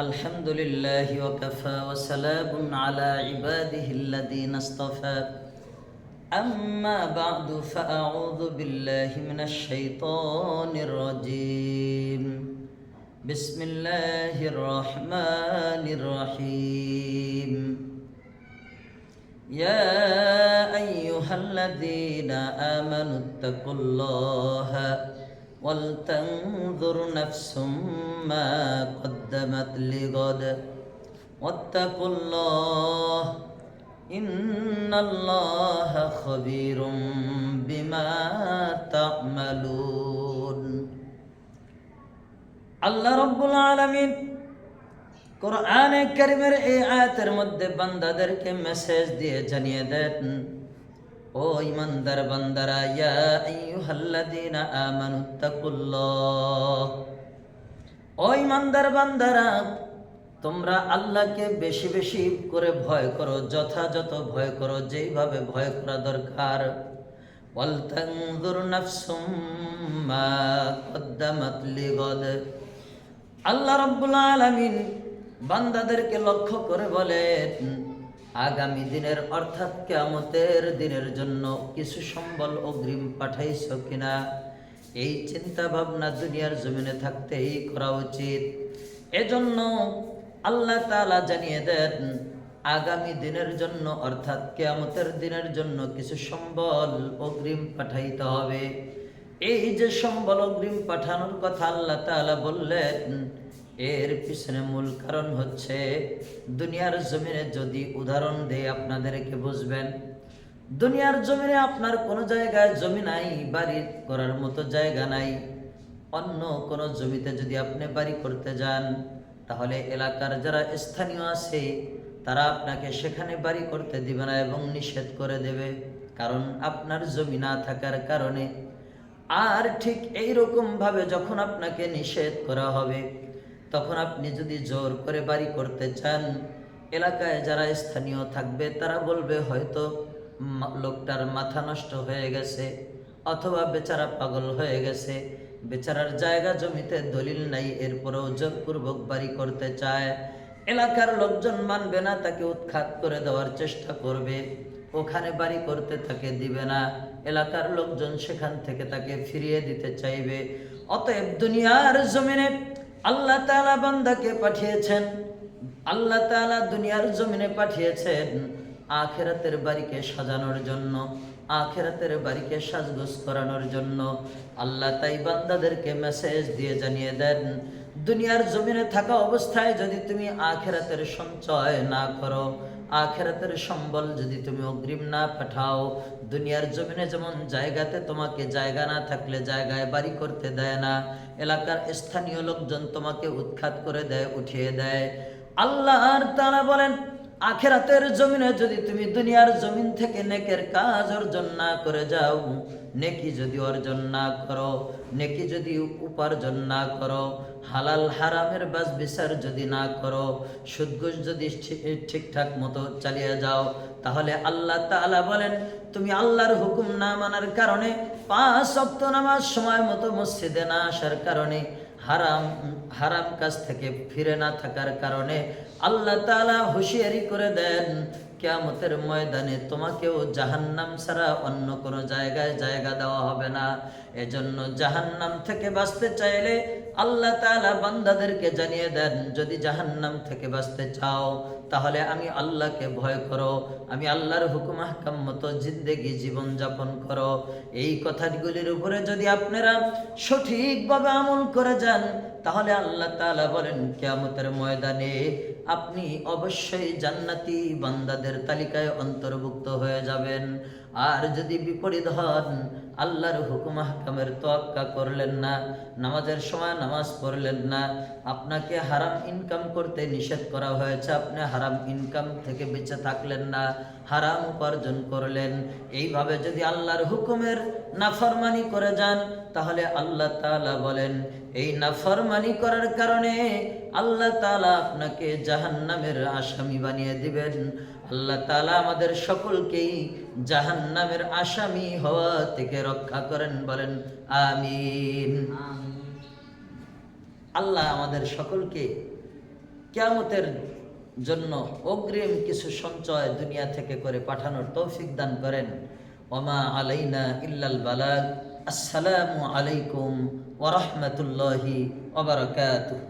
الحمد لله وكفى وسلام على عباده الذين اصطفى أما بعد فأعوذ بالله من الشيطان الرجيم بسم الله الرحمن الرحيم يا أيها الذين آمنوا اتقوا الله ولتنظر نفس ما قدمت لغد واتقوا الله إن الله خبير بما تعملون আল্লাহ রাব্বুল আলামিন কোরআনে কারীমের এই আয়াতের মধ্যে বান্দাদেরকে মেসেজ দিয়ে জানিয়ে দেন, ও ঈমানদার বান্দারা, ইয়া আইয়ুহাল্লাযীনা আমানুত্তাকুল্লাহ, ও ঈমানদার বান্দারা, তোমরা আল্লাহকে বেশি বেশি করে ভয় করো, যথাযথ ভয় করো, যেইভাবে ভয় করা দরকার। ওয়াল তানজুর নাফসুম মা কদ্দামাত লিগাদ, আল্লাহ রাব্বুল আলামিন বান্দাদেরকে লক্ষ্য করে বলেন, আগামী দিনের অর্থাৎ কিয়ামতের দিনের জন্য কিছু সম্বল অগ্রিম পাঠাইছো কিনা, এই চিন্তা ভাবনা দুনিয়ার জমিনে থাকতেই করা উচিত। এজন্য আল্লাহ তাআলা জানিয়ে দেন, আগামী দিনের জন্য অর্থাৎ কিয়ামতের দিনের জন্য কিছু সম্বল অগ্রিম পাঠাইতে হবে। এই যে সম্বল অগ্রিম পাঠানোর কথা আল্লাহ তাআলা বললেন, এর পিছনে মূল কারণ হচ্ছে, দুনিয়ার জমিনে যদি উদাহরণ দেয় আপনাদেরকে বুঝবেন। দুনিয়ার জমিনে আপনার কোনো জায়গায় জমি নাই, বাড়ি করার মতো জায়গা নাই। অন্য কোনো জমিতে যদি আপনি বাড়ি করতে যান, তাহলে এলাকার যারা স্থানীয় আছে তারা আপনাকে সেখানে বাড়ি করতে দিবে না এবং নিষেধ করে দেবে, কারণ আপনার জমি না থাকার কারণে। আর ঠিক এইরকম ভাবে যখন আপনাকে নিষেধ করা হবে, তখন আপনি যদি জোর করে বাড়ি করতে চান, এলাকায় যারা স্থানীয় থাকবে তারা বলবে হয়তো লোকটার মাথা নষ্ট হয়ে গেছে, অথবা বেচারা পাগল হয়ে গেছে, বেচারার জায়গা জমিতে দলিল নাই, এরপরেও জোরপূর্বক বাড়ি করতে চায়। এলাকার লোকজন মানবে না, তাকে উৎখাত করে দেওয়ার চেষ্টা করবে, ওখানে বাড়ি করতে তাকে দিবে না, এলাকার লোকজন সেখান থেকে তাকে ফিরিয়ে দিতে চাইবে। অতএব দুনিয়ার জমিনে আল্লাহ তাআলা বান্দাকে পাঠিয়েছেন, আল্লাহ তাআলা দুনিয়ার জমিনে পাঠিয়েছেন আখিরাতের বাড়িকে সাজানোর জন্য, আখিরাতের বাড়িকে সাজগোজ করানোর জন্য। আল্লাহ তাই বান্দাদেরকে মেসেজ দিয়ে জানিয়ে দেন, দুনিয়ার জমিনে থাকা অবস্থায় যদি তুমি আখিরাতের সঞ্চয় না করো, আখিরাতের সম্বল যদি তুমি অগ্রিম না পাঠাও, দুনিয়ার জমিনে যেমন জায়গাতে তোমাকে জায়গা না থাকলে জায়গায় বাড়ি করতে দেয় না, এলাকার স্থানীয় লোকজন তোমাকে উৎখাত করে দেয়, উঠিয়ে দেয়। আল্লাহ তাআলা বলেন, আখিরাতের জমিনে যদি তুমি দুনিয়ার জমিন থেকে নেকের কাজ অর্জন না করে যাও, নেকি যদি অর্জন না করো, নেকি যদি উপার্জন না করো, হালাল হারামের বাছ বিচার যদি না করো, সুদ ঘুষ যদি ঠিকঠাক মতো চালিয়ে যাও, তাহলে আল্লাহ তাআলা বলেন, তুমি আল্লাহর হুকুম না মানার কারণে, 5 ওয়াক্ত নামাজ সময় মতো মসজিদে না আসার কারণে, হারাম কাজ থেকে ফিরে না থাকার কারণে আল্লাহ তাআলা হুঁশিয়ারি করে দেন, কিয়ামতের ময়দানে তোমাকেও জাহান্নাম ছাড়া অন্য কোনো জায়গায় জায়গা দেওয়া হবে না। এজন্য জাহান্নাম থেকে বাঁচতে চাইলে আল্লাহ তাআলা বান্দাদেরকে জানিয়ে দেন, যদি জাহান্নাম থেকে বাঁচতে চাও তাহলে আমি আল্লাহকে ভয় করো, আমি আল্লাহর হুকুম আহকাম মতো জিন্দেগি জীবন যাপন করো। এই কথাগুলির উপরে যদি আপনারা সঠিকভাবে আমল করে যান, তাহলে আল্লাহ তাআলা বলেন, কিয়ামতের ময়দানে আপনি অবশ্যই জান্নাতি বান্দাদের তালিকায় অন্তর্ভুক্ত হয়ে যাবেন। আর যদি বিপরীত হন, আল্লাহর হুকুম আহকামের তোয়াক্কা করলেন না, নামাজের সময় নামাজ পড়লেন না, আপনাকে হারাম ইনকাম করতে নিষেধ করা হয়েছে, আপনি হারাম ইনকাম থেকে বেঁচে থাকলেন না, হারাম উপার্জন করলেন, এইভাবে যদি আল্লাহর হুকুমের নাফরমানি করে যান, তাহলে আল্লাহ তাআলা বলেন, এই নাফরমানি করার কারণে আল্লাহ তাআলা আপনাকে জাহান্নামের আসামি বানিয়ে দিবেন। আল্লাহ তাআলা আমাদের সকলকেই জাহান্নামের আসামি হওয়া থেকে রক্ষা করেন, বলেন আমিন। আল্লাহ আমাদের সকলকে কিয়ামতের জন্য অগ্রিম কিছু সঞ্চয় দুনিয়া থেকে করে পাঠানোর তৌফিক দান করেন। ওমা আলাইনা ইল্লাল বালাগ। আসসালামু আলাইকুম ওয়া রাহমাতুল্লাহি ওয়া বারাকাতুহু।